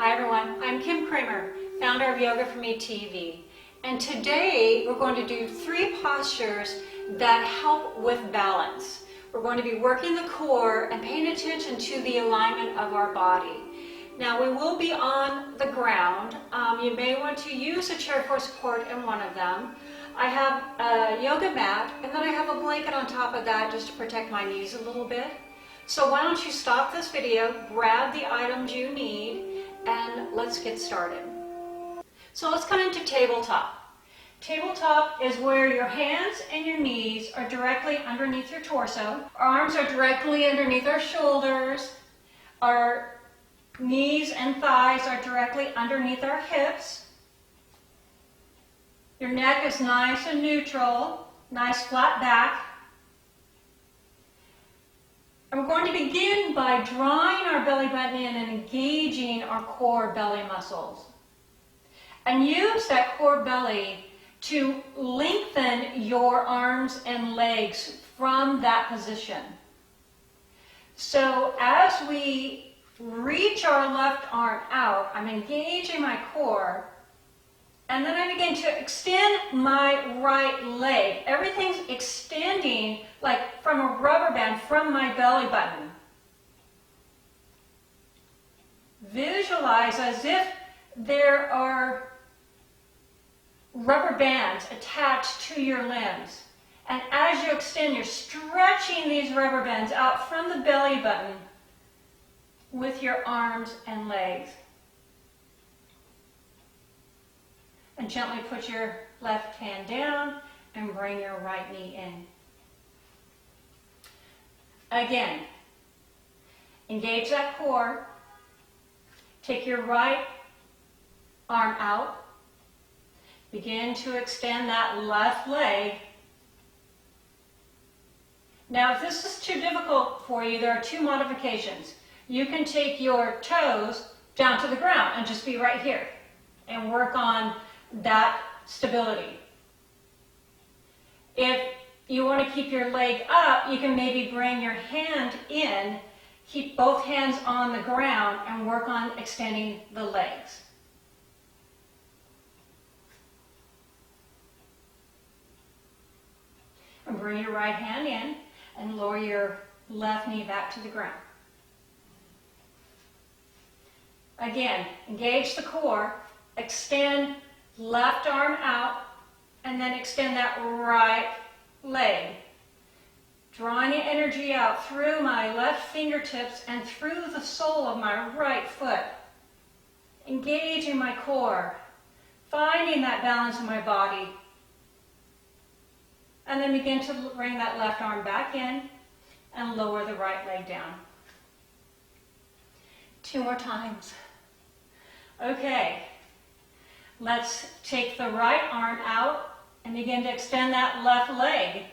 Hi everyone, I'm Kim Kramer, founder of Yoga for Me TV. And today we're going to do 3 postures that help with balance. We're going to be working the core and paying attention to the alignment of our body. Now we will be on the ground. You may want to use a chair for support in one of them. I have a yoga mat and then I have a blanket on top of that just to protect my knees a little bit. So why don't you stop this video, grab the items you need, and let's get started. So let's come into tabletop. Tabletop is where your hands and your knees are directly underneath your torso. Our arms are directly underneath our shoulders. Our knees and thighs are directly underneath our hips. Your neck is nice and neutral, nice flat back. And we're going to begin by drawing our belly button in and engaging our core belly muscles. And use that core belly to lengthen your arms and legs from that position. So as we reach our left arm out, I'm engaging my core, and then I begin to extend my right leg. Everything's extending like from a rubber band from my belly button. Visualize as if there are rubber bands attached to your limbs. And as you extend, you're stretching these rubber bands out from the belly button with your arms and legs. And gently put your left hand down and bring your right knee in. Again, engage that core. Take your right arm out. Begin to extend that left leg. Now, if this is too difficult for you, there are 2 modifications. You can take your toes down to the ground and just be right here and work on that stability. If you want to keep your leg up, you can maybe bring your hand in, keep both hands on the ground, and work on extending the legs. And bring your right hand in and lower your left knee back to the ground. Again, engage the core, extend left arm out, and then extend that right leg. Drawing the energy out through my left fingertips and through the sole of my right foot. Engaging my core, finding that balance in my body. And then begin to bring that left arm back in and lower the right leg down. 2 more times. Okay. Let's take the right arm out and begin to extend that left leg.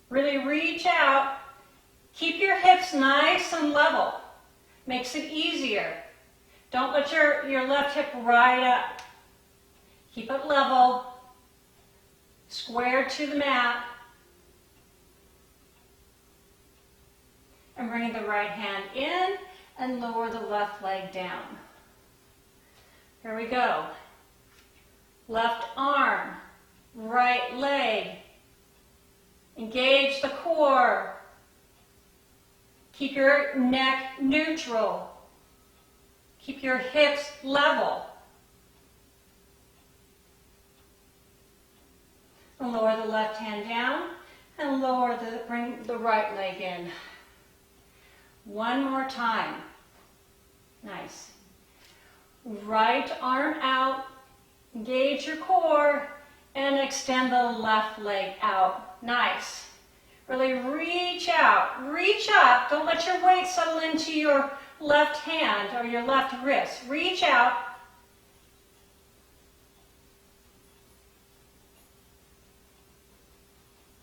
Really reach out. Keep your hips nice and level. Makes it easier. Don't let your left hip ride up. Keep it level. Square to the mat. And bring the right hand in and lower the left leg down. Here we go. Left arm, right leg. Engage the core. Keep your neck neutral. Keep your hips level. And lower the left hand down and bring the right leg in. 1 more time. Nice. Right arm out. Engage your core and extend the left leg out. Nice. Really reach out, reach up. Don't let your weight settle into your left hand or your left wrist. Reach out.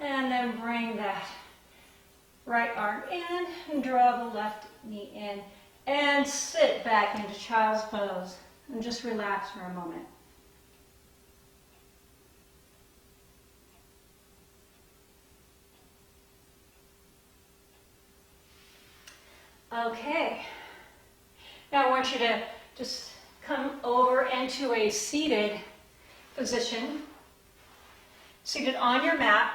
And then bring that right arm in and draw the left knee in. And sit back into child's pose and just relax for a moment. Okay. Now I want you to Just come over into a seated position, seated on your mat,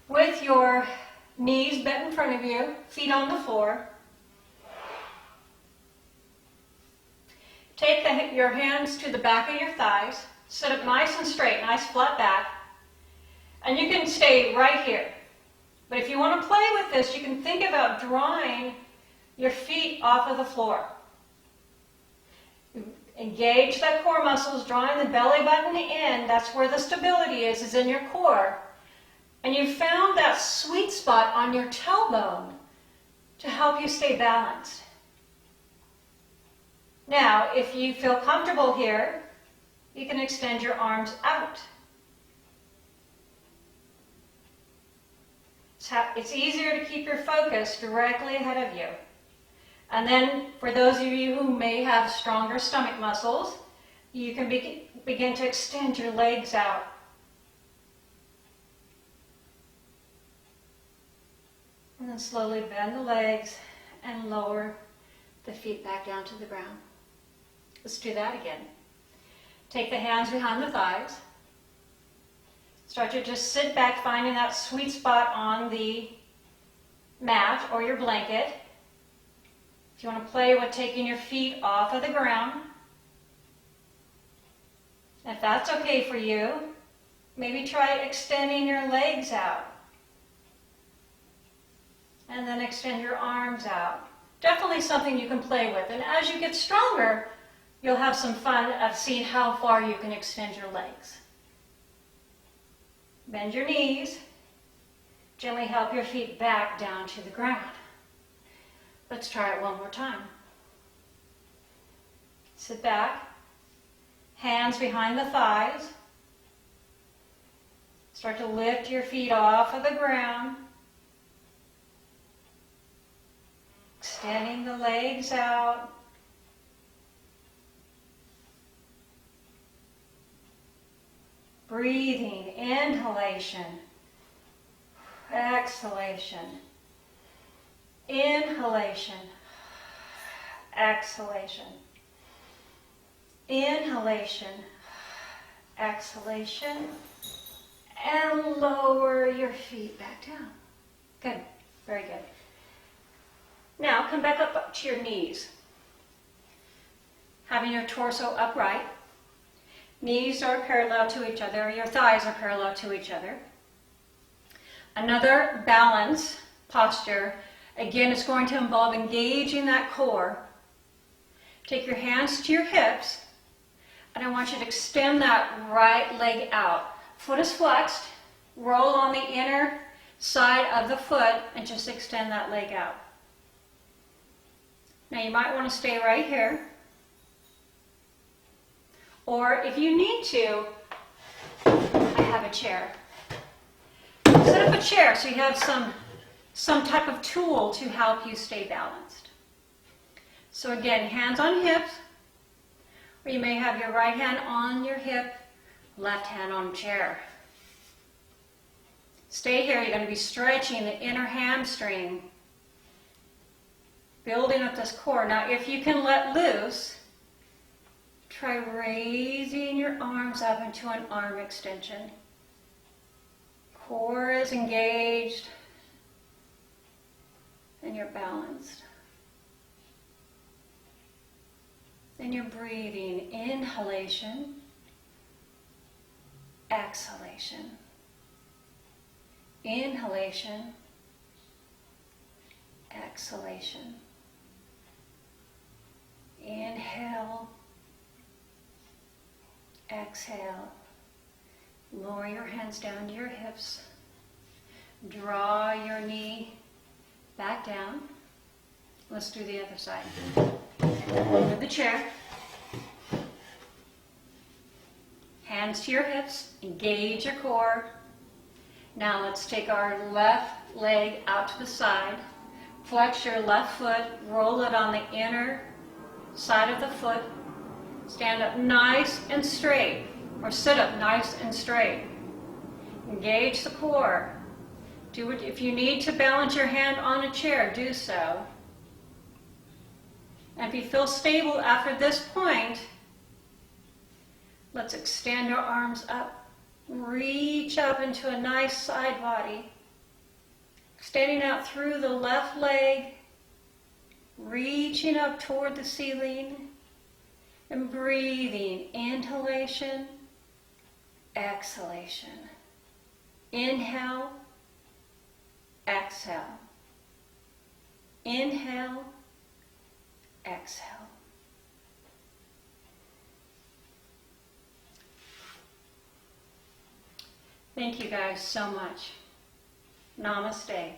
with your knees bent in front of you, feet on the floor. Take your hands to the back of your thighs, sit up nice and straight, nice flat back, and you can stay right here. But if you want to play with this, you can think about drawing your feet off of the floor. Engage the core muscles, drawing the belly button in. That's where the stability is in your core. And you found that sweet spot on your tailbone to help you stay balanced. Now, if you feel comfortable here, you can extend your arms out. It's easier to keep your focus directly ahead of you. And then, for those of you who may have stronger stomach muscles, you can begin to extend your legs out. And then slowly bend the legs and lower the feet back down to the ground. Let's do that again. Take the hands behind the thighs. Start to just sit back, finding that sweet spot on the mat or your blanket. If you want to play with taking your feet off of the ground, if that's okay for you, maybe try extending your legs out. And then extend your arms out. Definitely something you can play with. And as you get stronger, you'll have some fun of seeing how far you can extend your legs. Bend your knees. Gently help your feet back down to the ground. Let's try it one more time. Sit back. Hands behind the thighs. Start to lift your feet off of the ground. Extending the legs out. Breathing, inhalation, exhalation, inhalation, exhalation, inhalation, exhalation, and lower your feet back down. Good, very good. Now come back up to your knees, having your torso upright. Knees are parallel to each other, your thighs are parallel to each other. Another balance posture, again, is going to involve engaging that core. Take your hands to your hips, and I want you to extend that right leg out. Foot is flexed, roll on the inner side of the foot, and just extend that leg out. Now you might want to stay right here. Or if you need to, I have a chair. Set up a chair so you have some type of tool to help you stay balanced. So again, hands on hips, or you may have your right hand on your hip, left hand on chair. Stay here. You're going to be stretching the inner hamstring, building up this core. Now, if you can let loose, try raising your arms up into an arm extension. Core is engaged, and you're balanced. Then you're breathing, inhalation, exhalation, inhalation, exhalation. Inhale, exhale. Lower your hands down to your hips. Draw your knee back down. Let's do the other side. Under the chair. Hands to your hips. Engage your core. Now let's take our left leg out to the side. Flex your left foot. Roll it on the inner side of the foot. Stand up nice and straight, or sit up nice and straight. Engage the core. Do it. If you need to balance your hand on a chair, do so. And if you feel stable after this point, let's extend our arms up. Reach up into a nice side body. Extending out through the left leg. Reaching up toward the ceiling. And breathing. Inhalation. Exhalation. Inhale. Exhale. Inhale. Exhale. Thank you guys so much. Namaste.